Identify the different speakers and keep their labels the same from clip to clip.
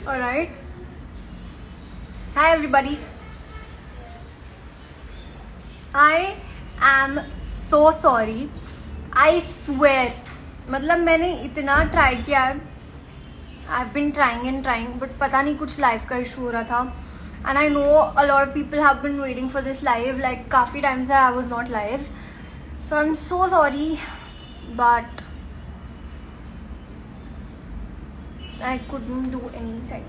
Speaker 1: Alright. Hi everybody. I am so sorry. I swear. मतलब मैंने इतना ट्राई किया है. I've been trying but पता नहीं कुछ लाइव का इशू हो रहा था. And I know a lot of people have been waiting for this live. Like काफ़ी टाइम से I was not live. So I'm so sorry. But I couldn't do anything.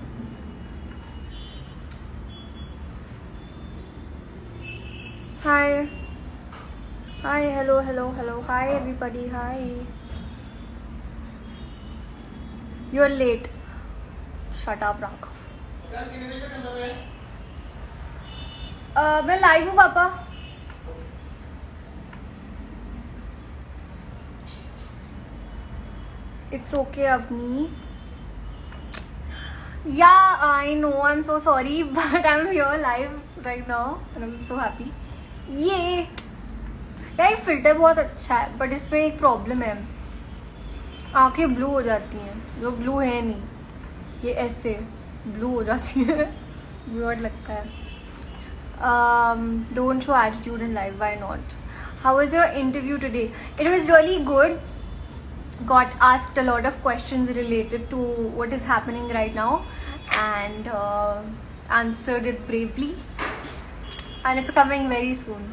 Speaker 1: Hi. Hi, hello. Hi everybody, hi. You're late. Shut up, Raghav. मैं live हूँ पापा. It's okay, Avni. Yeah, I know. I'm so sorry, but I'm here live right now, and I'm so happy. ये यार filter बहुत अच्छा है, but इसमें एक प्रॉब्लम है. आंखें ब्लू हो जाती हैं, जो ब्लू है नहीं. ये ऐसे ब्लू हो जाती है. वियर्ड लगता है. Don't show attitude in live. Why not? How was your interview today? It was really good. Got asked a lot of questions related to what is happening right now, and answered it bravely. And it's coming very soon.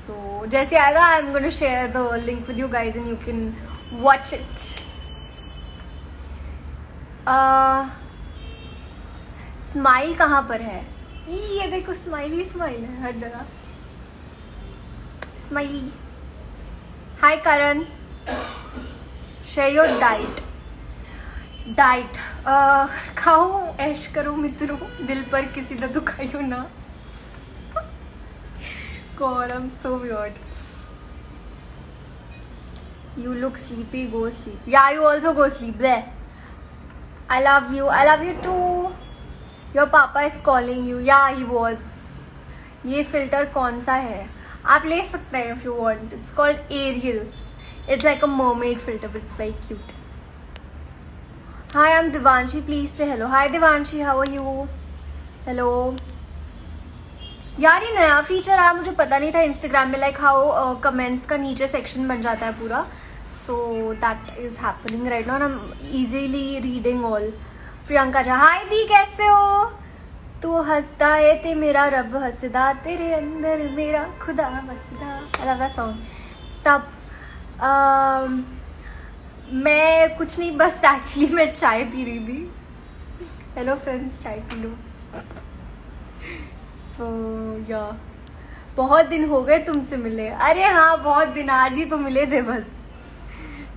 Speaker 1: So जैसे आएगा, I'm gonna share the link with you guys and you can watch it. Smile कहाँ पर है? ये देखो, smile है हर जगह. Smiley. Hi Karan. Share your diet. खाओ, ऐश करो मित्रों, दिल पर किसी दा दुखाइयो ना. God, I'm so weird. You look sleepy, go sleep. Yeah, you also go sleep. There. I love you too. Your papa is calling you. Yeah, he was. ये filter कौन सा है? आप ले सकते हैं if you want. It's called Ariel. It's like a mermaid filter, but it's very cute. Hi, I'm Devanshi. Please say hello. Hi, Devanshi. How are you? Hello. यार ये नया फीचर आया, मुझे पता नहीं था इंस्टाग्राम में. लाइक हाउ कमेंट्स का नीचे सेक्शन बन जाता है पूरा. So that is happening right now. I am easily reading all. Priyanka Jha. Hi दी, कैसे हो? तू हंसदा है ते मेरा रब हंसदा, तेरे अंदर मेरा खुदा बसदा. I love that song. Stop. मैं कुछ नहीं, बस एक्चुअली मैं चाय पी रही थी. हेलो फ्रेंड्स, चाय पी लो. या बहुत दिन हो गए तुमसे मिले. अरे हाँ, बहुत दिन, आज ही तो मिले थे बस.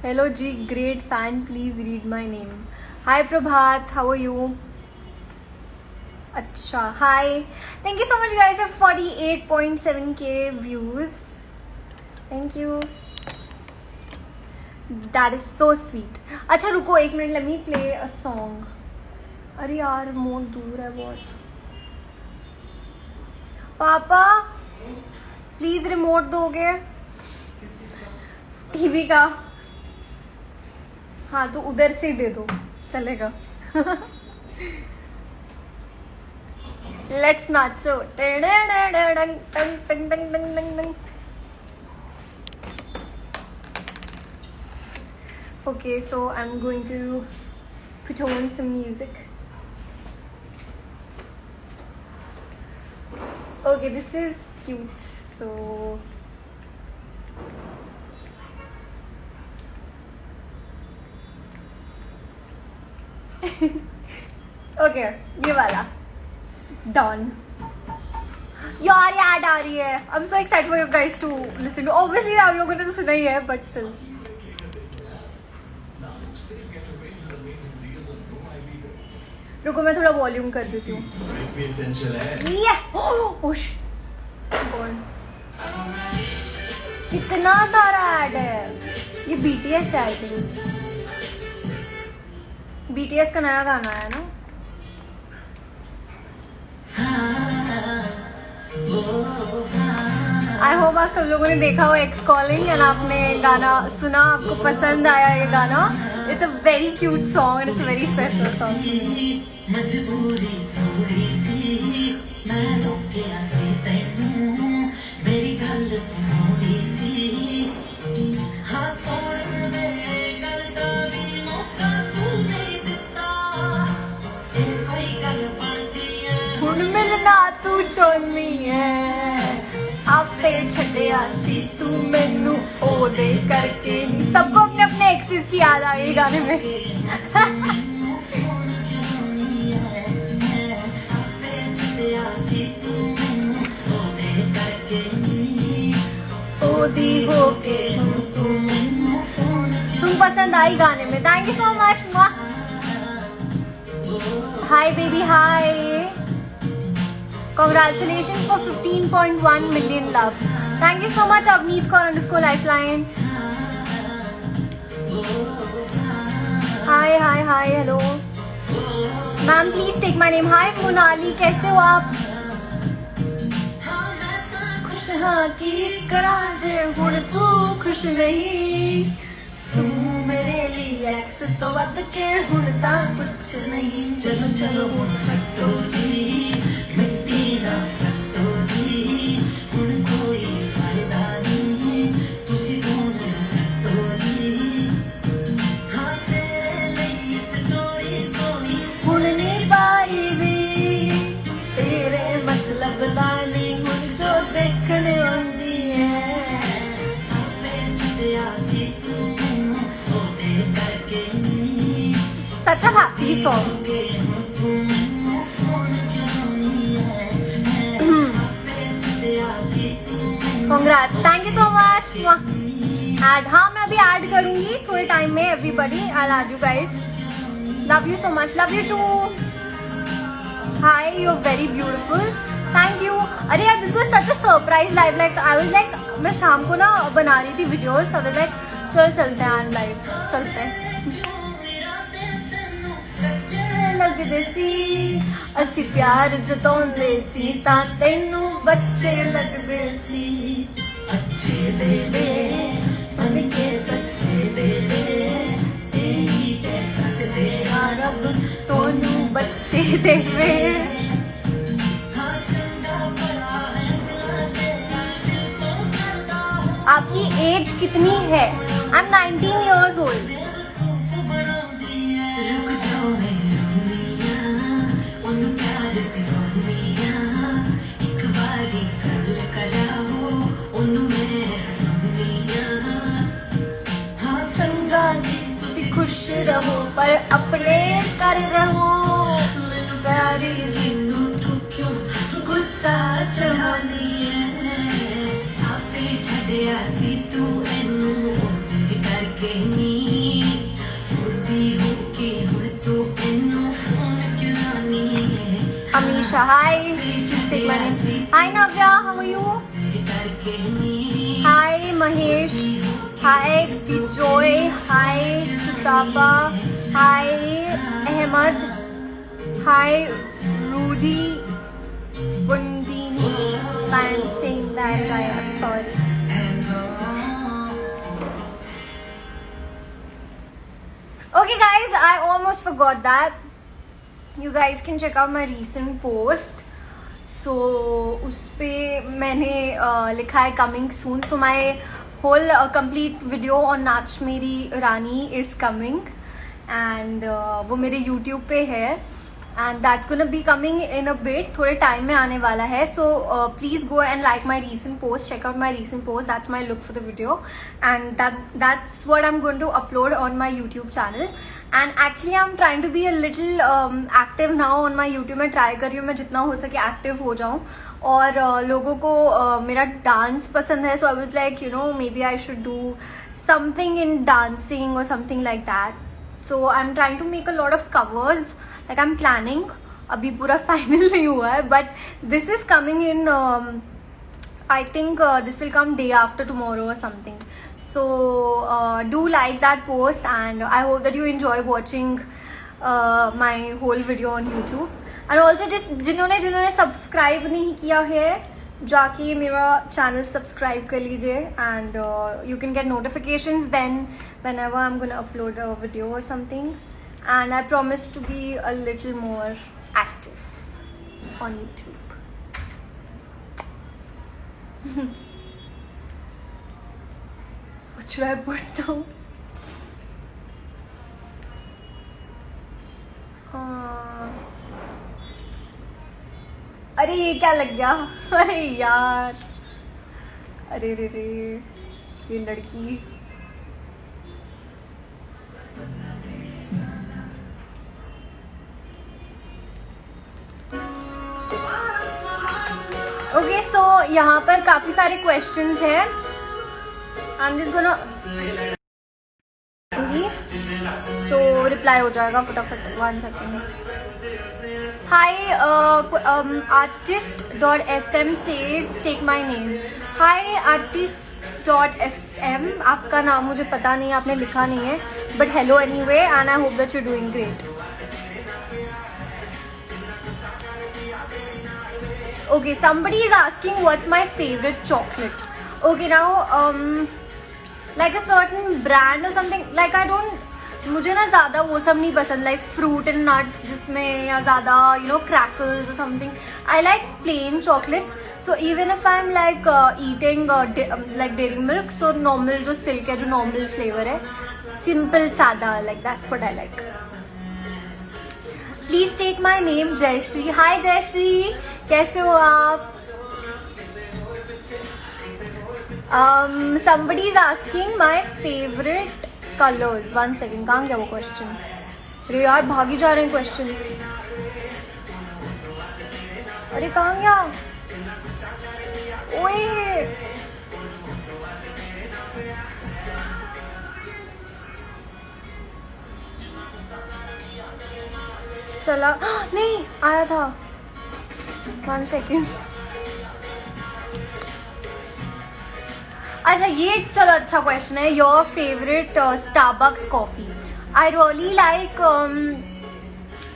Speaker 1: Hello ji, great fan. Please read my name. Hi Prabhat, how are you? अच्छा, hi. Thank you so much guys for 48.7k views. Thank you. That is so sweet. अच्छा रुको एक minute, let me play a song. अरे यार, remote दूर है बहुत. पापा प्लीज रिमोट दोगे टीवी का? हाँ तो उधर से दे दो, चलेगा. Let's nacho. Okay, so I'm going to put on some music. Okay, this is cute. So okay, ये वाला done. यार ये ऐड आ रही है. I'm so excited for you guys to listen to. Obviously आप लोगों ने तो सुना ही है, but still. रुको मैं थोड़ा वॉल्यूम कर देती हूँ. कितना सारा ऐड है. ये BTS ऐड है. BTS का नया गाना है ना. आई होप आप सब लोगों ने देखा हो एक्स कॉलिंग, एंड आपने गाना सुना, आपको पसंद आया ये गाना. It's a very cute song and it's a very special song to me.
Speaker 2: मजबूरी थोड़ी सी मैं रोकिया सी तैनू मेरी गल थोड़ी सी हाँ तोड़न दे गल दा भी मौका तू नहीं दिता ये कोई गल बनदी है
Speaker 1: हुण मिलना तू चाहनी है आपे छड्डिया सी तू मैनू ओदे करके नी। सबको अपने अपने एक्सेस की याद आ गई गाने में। ओदी होके तुम पसंद आई गाने में। Thank you so much. Hi baby hi, congratulations for 15.1 million love. Thank you so much Avneet _lifeline. Hi hi hi hello ma'am, please take my name. Hi Monali, कैसे हो आप? खुश हाँ की करा जे हुण तू खुश नहीं तू मेरे लिए एक्स तो वध के हुण ता कुछ नहीं।
Speaker 2: चलो चलो हुण हटो जी मिट्टी ना हटो जी हुण कोई फायदा नहीं तुसी फोन हटो जी हाँ तेरे लिए स्टोरी कोई
Speaker 1: हुण नहीं पाई भी तेरे मतलब दा नहीं हुण जो देखने आंदी है।
Speaker 2: आपे छड्डिया सी तू मैनू ओदे करके नी
Speaker 1: Such a happy song. Congrats, thank you so much. Add, हाँ मैं अभी ऐड करूँगी थोड़े टाइम में। Everybody, I'll add you guys. Love you so much. Love you too. Hi, you're very beautiful. Thank you. अरे यार, this was such a surprise live. Like I was like, मैं शाम को ना बना रही थी videos. I was like, चल चलते हैं live, चलते हैं। लगदे सी ਅਸੀਂ प्यार जताउंदे सी तां तैनू बच्चे लगदे सी।
Speaker 2: अच्छे दे दे मन के सच्चे दे दे यही कह सकते
Speaker 1: आ रब तोनू बच्चे देवे।
Speaker 2: हाँ चंगा बड़ा है दिल तेरा दिल तो करदा
Speaker 1: आपकी एज कितनी है? I am 19 years old.
Speaker 2: बनाउंदी है रुक जाओ मैं रोंदियां ओनू प्यार सिखाउंदियां एक बारी गल कराओ ओनू मैं रोंदियां हाँ
Speaker 1: चंगा जी तुसी खुश रहो पर अपने कर रहो।
Speaker 2: मैनू प्यारी जिन्नू तू क्यों गुस्सा चढ़ानी है आपे छड्डिया सी तू मैनू ओदे करके नी ओदी होके हुण तू मैनू फोन क्यों लानी है
Speaker 1: Amisha, hi. Take my name. Hi Navya, how are you?
Speaker 2: करके नी
Speaker 1: Hi Mahesh. Hi Bijoy. Hi Sutapa. Hi Ahmed. Hi Rudy Bundini. I'm saying that right. I'm sorry. Okay guys, I almost forgot that. You guys can check out my recent post. So उस पे मैंने लिखा है coming soon. So my whole complete video on नाच मेरी रानी is coming and वो मेरे YouTube पे है and that's gonna be coming in a bit. थोड़े टाइम में आने वाला है. So please go and like my recent post. Check out my recent post. That's my look for the video and that's what I'm going to upload on my YouTube channel. And actually I'm trying to be a little active now on my YouTube. मैं try कर रही हूँ मैं जितना हो सके active हो जाऊँ और लोगों को मेरा डांस पसंद है. So I was like, you know, maybe I should do something in dancing or something like that. So I'm trying to make a lot of covers. Like I'm planning. अभी पूरा final नहीं हुआ है. But this is coming in I think this will come day after tomorrow or something. So do like that post and I hope that you enjoy watching my whole video on YouTube. And also just जिन्होंने subscribe नहीं किया है जाके मेरा channel subscribe कर लीजिए and you can get notifications then whenever I'm gonna upload a video or something, and I promise to be a little more active on YouTube. What should I put now? अरे ये क्या लग गया? अरे यार, अरे रे रे, ये लड़की। ओके सो यहाँ पर काफी सारे क्वेश्चंस हैं। I am just gonna so reply हो जाएगा फटाफट। 1 second. Hi, artist.sm says take my name. Hi, artist.sm. आपका नाम मुझे पता नहीं, आपने लिखा नहीं है, but hello anyway, and I hope that you're doing great. Okay, somebody is asking what's my favorite chocolate. Okay, now like a certain brand or something. Like I don't. मुझे ना ज़्यादा वो सब नहीं पसंद, लाइक फ्रूट एंड नट्स जिसमें, या ज़्यादा यू नो क्रैकल्स और something. I like plain chocolates. So even if I am like eating like dairy milk, so normal जो सिल्क है, जो नॉर्मल फ्लेवर है, सिंपल सादा, like that's what I like. Please take my name Jayashree. Hi Jayashree, कैसे हो आप? somebody is asking my favorite colors. 1 second, कहाँ गया वो क्वेश्चन? अरे यार भागी जा रहे हैं क्वेश्चंस. अरे कहाँ गया? ओए चला नहीं आया था. 1 सेकेंड. अच्छा ये चलो अच्छा क्वेश्चन है. Your favourite Starbucks coffee. I really like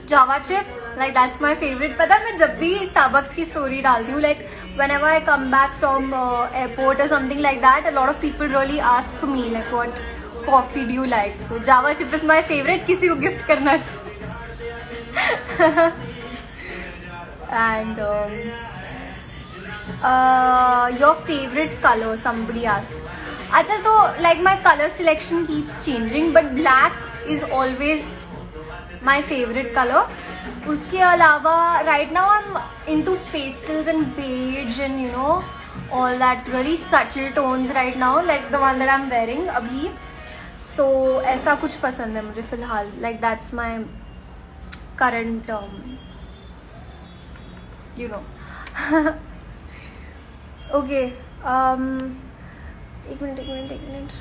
Speaker 1: Java chip, like that's my favourite. पता है मैं जब भी स्टारबक्स की स्टोरी डालती हूँ, like whenever I come back from airport or something like that, a lot of people really ask me like what coffee do you like. So Java chip is my favorite. किसी को gift करना है and your favorite color, somebody asked. अच्छा तो like my color selection keeps changing, but black is always my favorite color. उसके अलावा right now I'm into pastels and beige and you know all that really subtle tones right now, like the one that I'm wearing अभी. So ऐसा कुछ पसंद है मुझे फिलहाल, like that's my current you know. Okay, एक minute.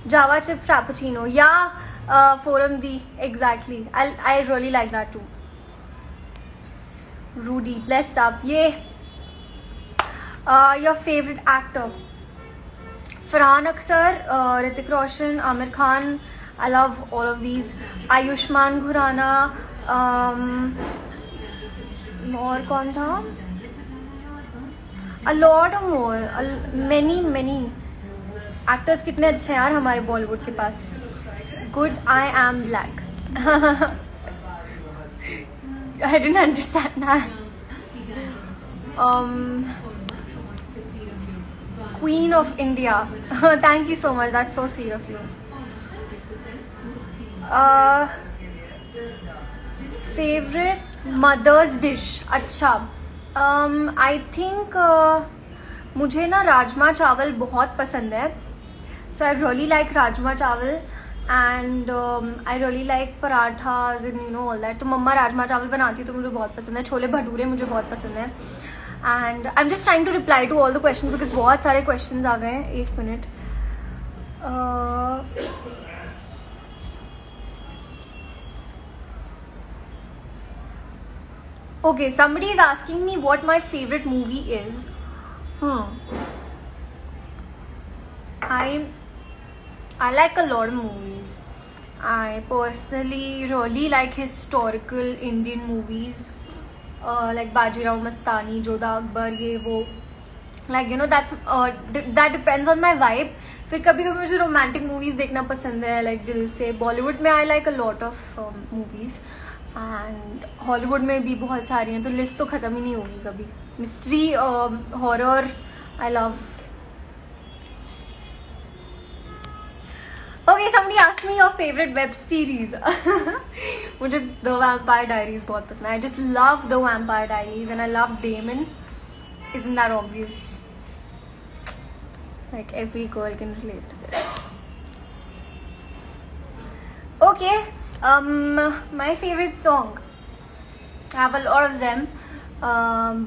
Speaker 1: Java chip frappuccino, yeah, forum D, exactly. I really like that too. Rudy, blessed up, yeah. Your favorite actor? Farhan Akhtar, Hrithik Roshan, Amir Khan. I love all of these. Ayushmann Khurrana. और कौन था? A lot more, many actors. कितने अच्छे हैं यार हमारे बॉलीवुड के पास. Good, I am black. I didn't understand that. Queen of India. Thank you so much. That's so sweet of you. Favorite mother's dish. अच्छा. I think मुझे ना राजमा चावल बहुत पसंद है. So I really like rajma चावल. And I really like parathas and you know all that. तो मम्मा राजमा चावल बनाती है तो मुझे बहुत पसंद है. छोले भटूरे मुझे बहुत पसंद है. And I'm just trying to reply to all the questions because बहुत सारे questions आ गए हैं. 1 minute. Okay, somebody is asking me what my favorite movie is. I like a lot of movies. I personally really like historical Indian movies, like Bajirao Mastani, Jodha Akbar, ये वो like you know that depends on my vibe. फिर कभी कभी मुझे romantic movies देखना पसंद है, like दिल से. बॉलीवुड में I like a lot of movies and Hollywood में भी बहुत सारी हैं, तो लिस्ट तो ख़त्म ही नहीं होगी कभी. Mystery, horror, I love. Okay, somebody asked me your favorite web series. मुझे The Vampire Diaries बहुत पसंद है. I just love The Vampire Diaries and I love Damon. Isn't that obvious? Like every girl can relate to this. Okay, my favorite song. I have a lot of them,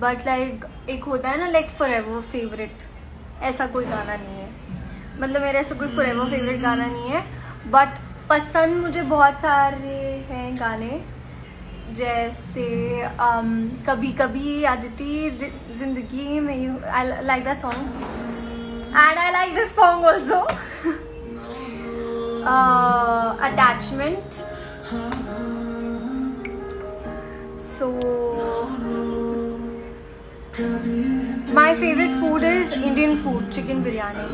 Speaker 1: but like एक होता है ना like forever favorite. ऐसा कोई गाना नहीं है. मतलब मेरे ऐसा कोई forever favorite गाना नहीं है, बट पसंद मुझे बहुत सारे हैं गाने. जैसे कभी कभी आदिति जिंदगी में, I like that song and I like this song also. Attachment. So my favorite food is Indian food, chicken biryani.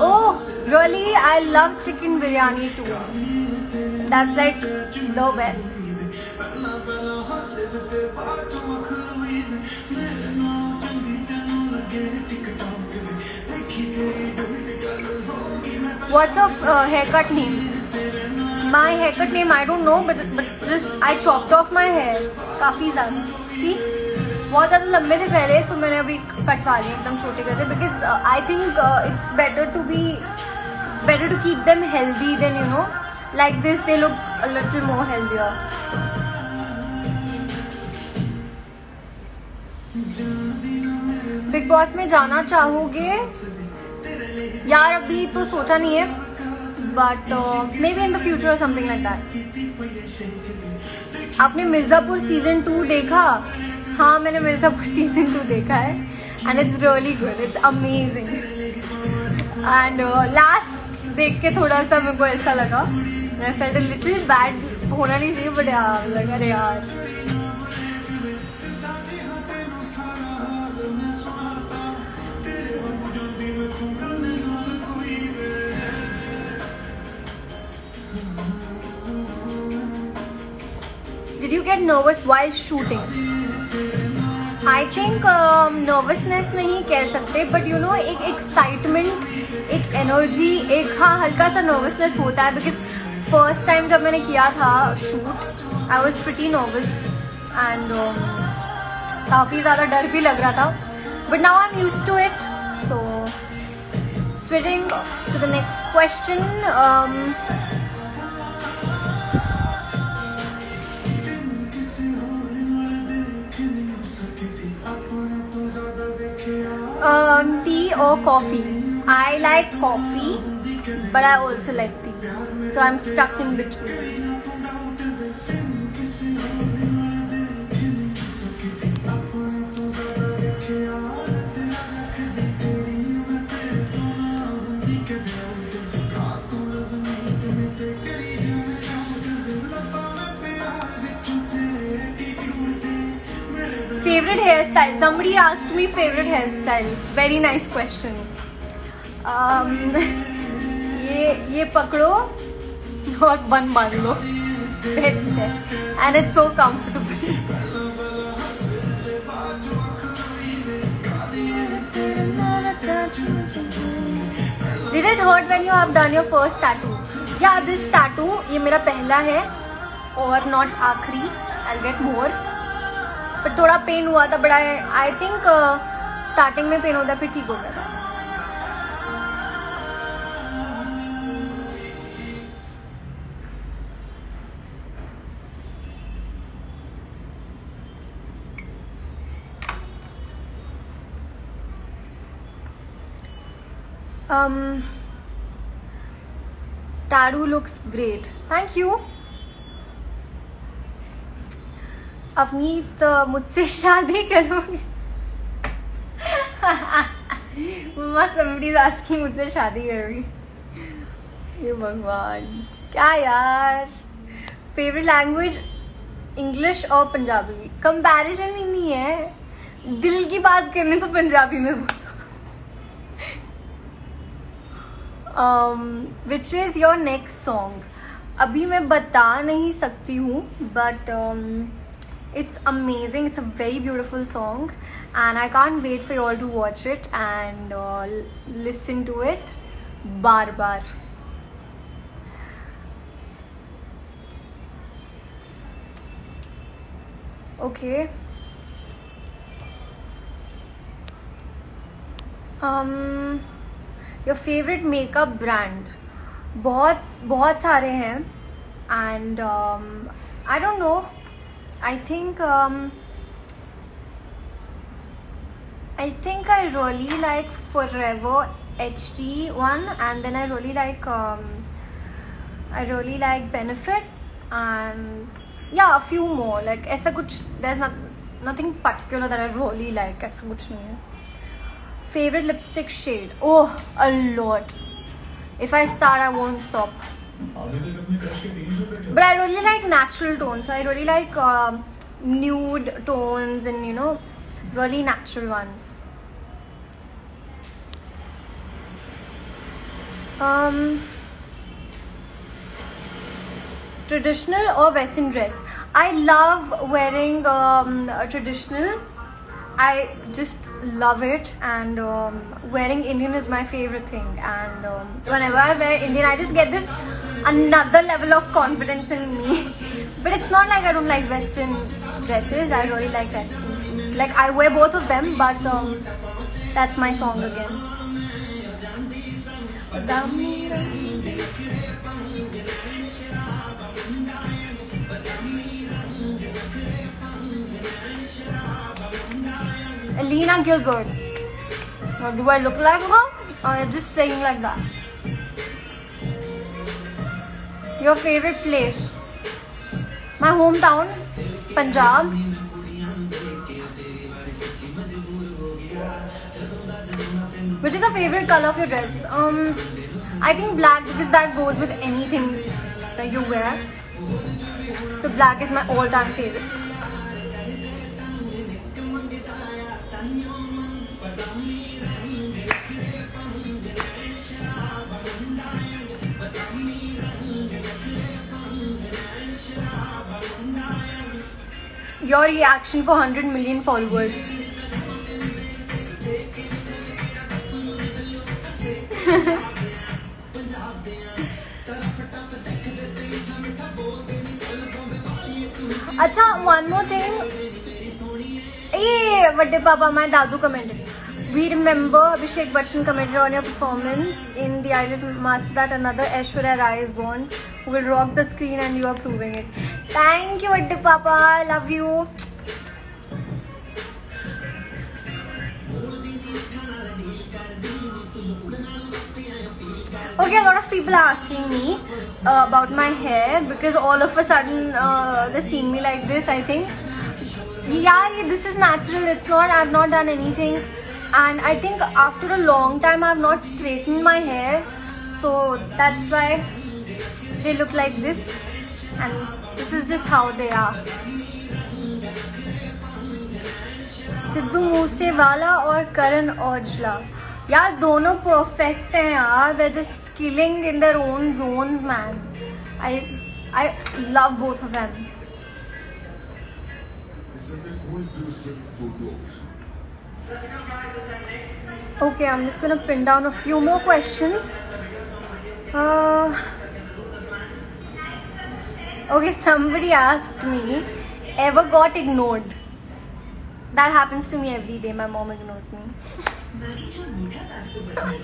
Speaker 1: Oh, really? I love chicken biryani too. That's like the best. What's your haircut name? My haircut name I don't know, but just I chopped off my hair काफी ज़्यादा. See? बहुत ज़्यादा लंबे थे पहले, सो मैंने अभी कटवा लिए एकदम छोटे कर दिए, because I think it's better to keep them healthy then you know like this they look a little more healthier. Bigg Boss में जाना चाहोगे? यार अभी तो सोचा नहीं है, but maybe in the future और समथिंग लाइक दैट. आपने मिर्ज़ापुर सीजन 2 देखा? हाँ, मैंने मिर्ज़ापुर सीजन 2 देखा है and it's really good, it's amazing. And last देख के थोड़ा सा मेरे को ऐसा लगा, I felt a little bad. होना नहीं चाहिए, बट यार लगा रे यार. Did you get nervous while shooting? I think nervousness नहीं कह सकते, बट यू नो एक एक्साइटमेंट, एक एनर्जी, एक हाँ हल्का सा नर्वसनेस होता है. बिकॉज फर्स्ट टाइम जब मैंने किया था shoot, I was pretty nervous and काफ़ी ज़्यादा डर भी लग रहा था, but now I am used to it. So switching to the next question. Tea or coffee? I like coffee, but I also like tea. So I'm stuck in between. Favorite hairstyle? Somebody asked me favorite hairstyle. Very nice question. ये पकड़ो और बन बांध लो, best है and it's so comfortable. Did it hurt when you have done your first tattoo? Yeah, this tattoo ये मेरा पहला है और not आखिरी. I'll get more. बट थोड़ा पेन हुआ था, बट आई थिंक स्टार्टिंग में पेन होता, फिर ठीक हो गया था. Tattoo looks great. Thank you. Avneet मुझसे शादी करोगे? मम्मा somebody is asking मुझसे शादी करोगी? ये भगवान क्या यार. फेवरेट लैंग्वेज इंग्लिश और पंजाबी. कंपैरिजन ही नहीं है, दिल की बात करने तो पंजाबी में बोलो. Which is your next song? अभी मैं बता नहीं सकती हूँ, but it's amazing. It's a very beautiful song, and I can't wait for you all to watch it and listen to it bar bar. Okay. Your favorite makeup brand? बहुत सारे हैं, and I don't know. I think I really like Forever HD one, and then I really like Benefit, and yeah, a few more. Like ऐसा कुछ, there's nothing particular that I really like. ऐसा कुछ नहीं है. Favorite lipstick shade? Oh, a lot. If I start, I won't stop. But I really like natural tones. So I really like nude tones and, you know, really natural ones. Traditional or Western dress? I love wearing a traditional. I just love it, and wearing Indian is my favorite thing, and whenever I wear Indian, I just get this another level of confidence in me. But it's not like I don't like Western dresses. I really like Western. Like I wear both of them, but that's my song again. Alina Gilbert. Now, do I look like her? Or am I just saying like that? Your favorite place? My hometown, Punjab. Which is the favorite color of your dress? I think black, because that goes with anything that you wear. So black is my all-time favorite. Your reaction for 100 million followers? Acha, one more thing. Hey, Vadde Papa, my Dadu commented. We remember Abhishek Bachchan commented on your performance in the Idol Master that another Aishwarya Rai is born who will rock the screen, and you are proving it. Thank you, Vadde Papa. I love you. Okay, a lot of people are asking me about my hair, because all of a sudden they're seeing me like this. I think, yeah, this is natural. It's not, I've not done anything, and I think after a long time I've not straightened my hair, so that's why they look like this, and this is just how they are. Sidhu Moosewala और करण औजला, यार दोनों perfect हैं यार. They're just killing in their own zones, man. I love both of them. Okay, I'm just gonna pin down a few more questions. Okay, somebody asked me, ever got ignored? That happens to me every day. My mom ignores me.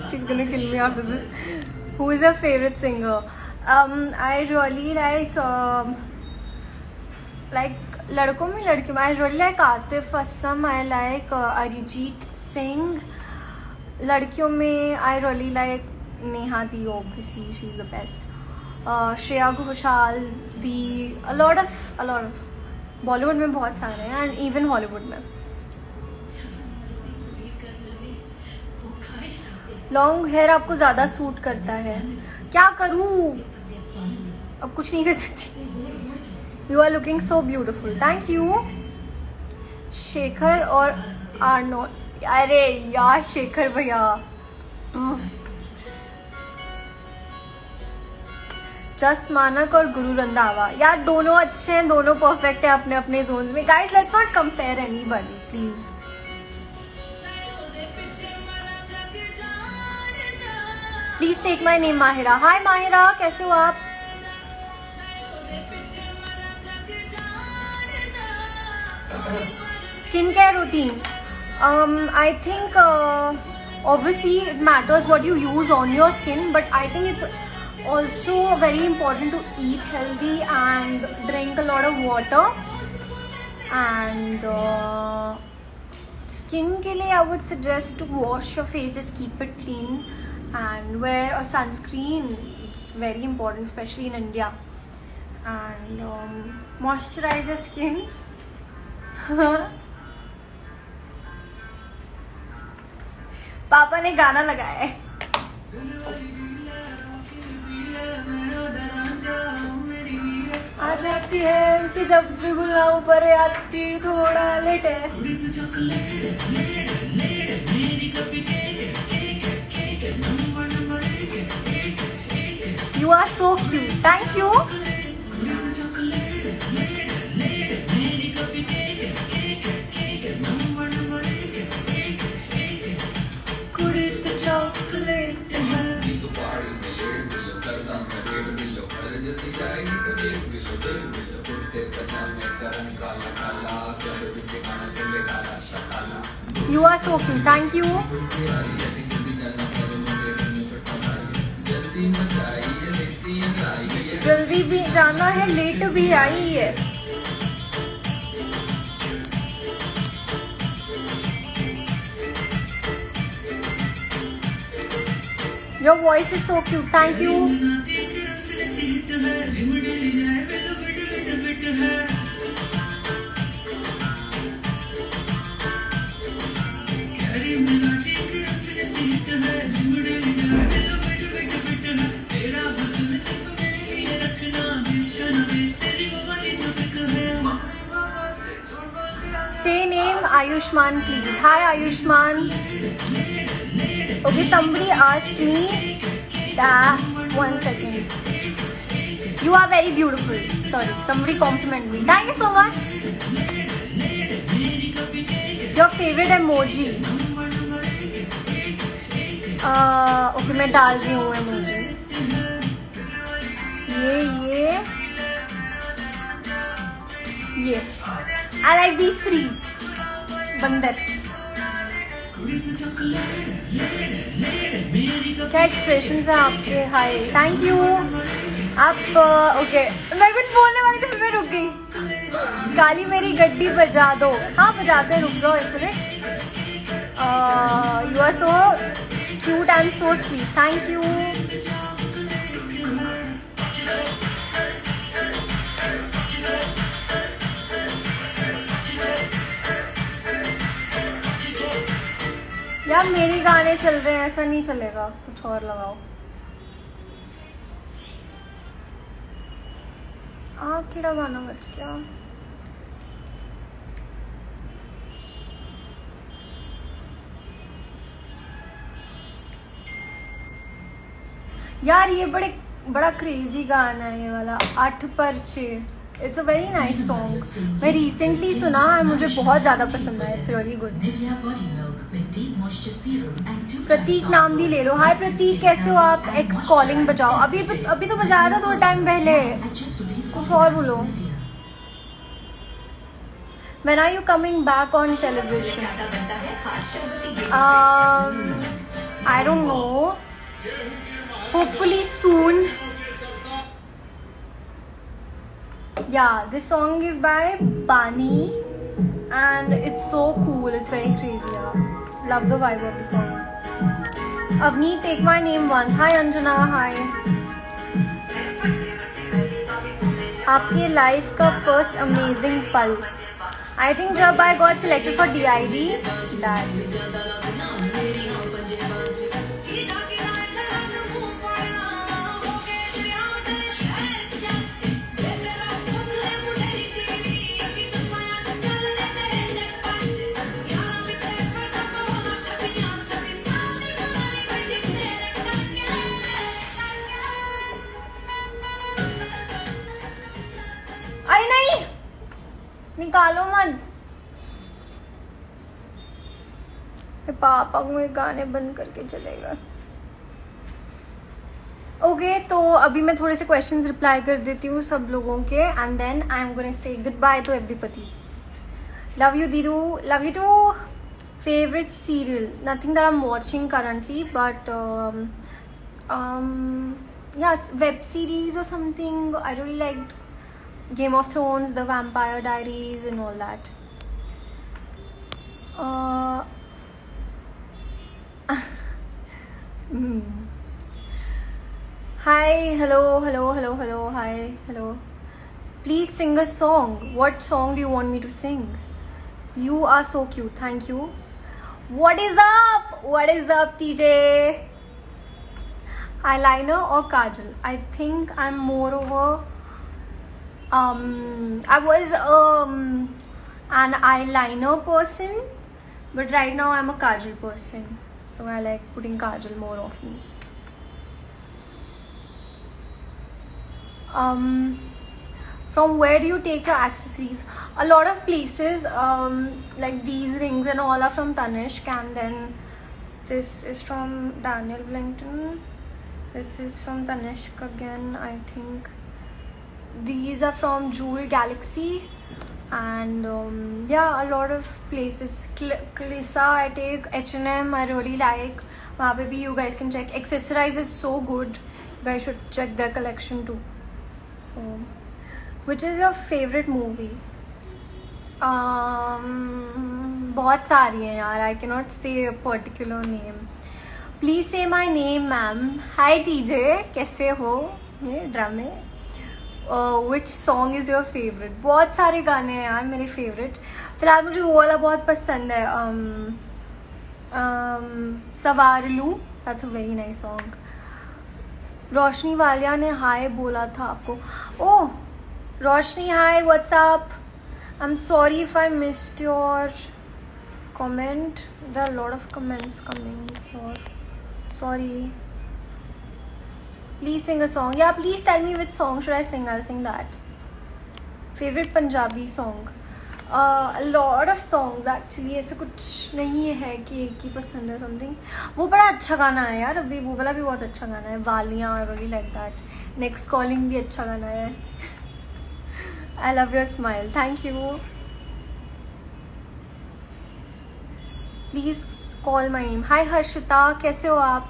Speaker 1: She's gonna kill me after this. Who is your favorite singer? I really like लड़कों में लड़कियों में I really like Atif Aslam. I like Arijit Singh. लड़कियों में I really like Neha Dee. Obviously, she's the best. Shreya Ghoshal, a lot of Bollywood में बहुत सारे हैं, and even Hollywood में. लॉन्ग हेयर आपको ज़्यादा सूट करता है? क्या करूँ, अब कुछ नहीं कर सकती. You are looking so beautiful. Thank you. Shekhar और आर्नोल्ड, अरे यार शेखर भैया, जस्ट मानक और गुरु रंधावा, यार दोनों अच्छे हैं, दोनों परफेक्ट है अपने अपने जोन्स में. Guys let's not compare anybody please. Please take my name Mahira. Hi Mahira, कैसे हो आप? Skin care routine. I think obviously it matters what you use on your skin, but I think it's also very important to eat healthy and drink a lot of water. And skin ke liye I would suggest to wash your face, just keep it clean and wear a sunscreen. It's very important, especially in India. And moisturize your skin. पापा ने गाना लगाया है. आ जाती है उसे जब भी बुलाऊं, पर आती थोड़ा लेट है. You are so cute. Thank you. You are so cute. Thank you. जल्दी भी जाना है, लेट भी आई है. Your voice is so cute. Thank you. Say name Ayushman please. Hi Ayushman. Okay, somebody asked me that. 1 second. You are very beautiful. Sorry, somebody complimented me. Thank you so much. Your favorite emoji. Okay, मैं डाल रही हूँ emoji. ये I like these 3. बंदर. क्या expression है आपके? हाय, thank you. आप ओके, मैं कुछ बोलने वाली थी, मैं रुक गई. काली मेरी गड्डी बजा दो. हाँ बजाते, रुक जाओ 1 minute. You are so cute and so sweet. Thank you. यार मेरे गाने चल रहे हैं, ऐसा नहीं चलेगा, कुछ और लगाओ. केड़ा गाना बच गया. यार ये बड़ा क्रेजी गाना है ये वाला, 8 पर 6. It's a very nice song. मैं रिसेंटली सुना और मुझे बहुत ज़्यादा पसंद आया. It's really good. प्रतीक नाम भी ले लो. हाय प्रतीक, कैसे हो आप? एक्स कॉलिंग बजाओ. अभी तो बजाया था 2 टाइम पहले. कुछ और बोलो. When are you coming back on television? I don't know. Hopefully soon. Yeah, this song is by Bani and it's so cool. It's very crazy. Yeah. Love the vibe of the song. Avneet, take my name once. Hi Anjana, hi. आपके life का first amazing पल. I think जब I got selected for DID. That मत। पापा मुझे गाने बंद करके चलेगा। ओके तो अभी मैं थोड़े से क्वेश्चंस रिप्लाई कर देती हूँ सब लोगों के, and then I am gonna say good bye to everybody. Love you दीदू, love you too. Favourite serial, nothing that I am watching currently, but yes, web series or something. I really liked Game of Thrones, The Vampire Diaries and all that. Hi, hello, hi, hello. Please sing a song. What song do you want me to sing? You are so cute, thank you. What is up, TJ? Eyeliner or kajal? I think I'm more over I was an eyeliner person, but right now I'm a kajal person, so I like putting kajal more often. From where do you take your accessories? A lot of places, like these rings and all are from Tanishq, and then this is from Daniel Wellington. This is from Tanishq again, I think. These are from Jewel Galaxy, and yeah, a lot of places. Klisa I take, H&M I really like. वहाँ पे भी you guys can check. Accessorize is so good. You guys should check their collection too. So, which is your favorite movie? बहुत सारी हैं यार. I cannot say a particular name. Please say my name, ma'am. Hi TJ, कैसे हो? ये ड्रामे. Which song is your favorite? बहुत सारे गाने हैं यार मेरे favorite. फिलहाल मुझे वो वाला बहुत पसंद है. सवारलू. That's a very nice song. रोशनी वालिया ने हाय बोला था आपको. Oh, Roshni hi, what's up? I'm sorry if I missed your comment. There are a lot of comments coming here. Sorry. Please sing a song. Yeah, please tell me which song should I sing. I'll sing that. Favorite Punjabi song? A lot of songs actually. ऐसे कुछ नहीं है कि एक ही पसंद है something. वो बड़ा अच्छा गाना है यार. अभी वो वाला भी बहुत अच्छा गाना है. वालियाँ, I really like that. Next Calling भी अच्छा गाना है. I love your smile. Thank you. Please call my name. Hi Harshita, कैसे हो आप?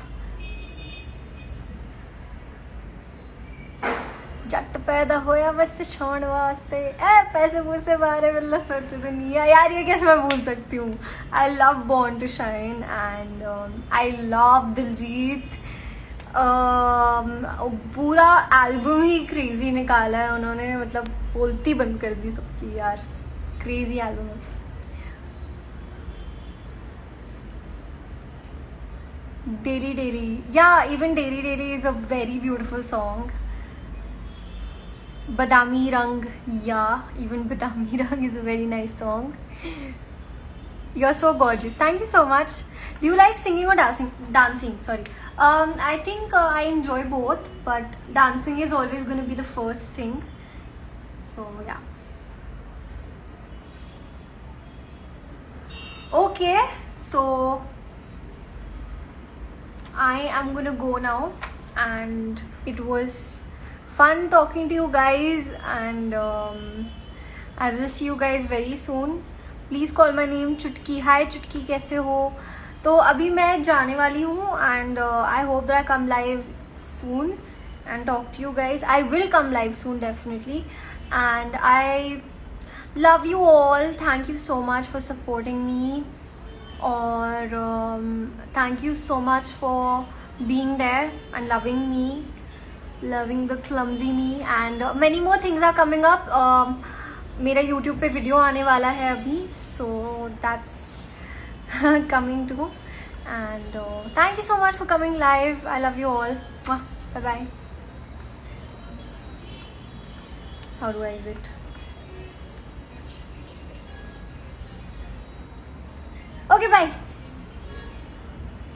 Speaker 1: जट पैदा होया बस छोड़ वास्ते पैसे पूसे बारे में सोच दुनिया. यार ये कैसे मैं भूल सकती हूँ. I love Born to Shine and I love Diljit. पूरा एल्बम ही क्रेजी निकाला है उन्होंने. मतलब बोलती बंद कर दी सबकी यार. क्रेजी एल्बम है. डेरी डेरी, या even dairy dairy is a very beautiful song. Badami Rang, yeah, even Badami Rang is a very nice song. You're so gorgeous. Thank you so much. Do you like singing or dancing? Sorry. I think I enjoy both, but dancing is always going to be the first thing. So yeah. Okay, so I am going to go now, and it was fun talking to you guys, and I will see you guys very soon. Please call my name चुटकी. Hi चुटकी, कैसे हो? तो अभी मैं जाने वाली हूँ, and I hope that I come live soon and talk to you guys. I will come live soon definitely, and I love you all. Thank you so much for supporting me, or thank you so much for being there and loving me, loving the clumsy me, and many more things are coming up. मेरा YouTube पे video आने वाला है अभी, so that's coming too, and thank you so much for coming live. I love you all. Bye bye. How do I exit? Okay, bye.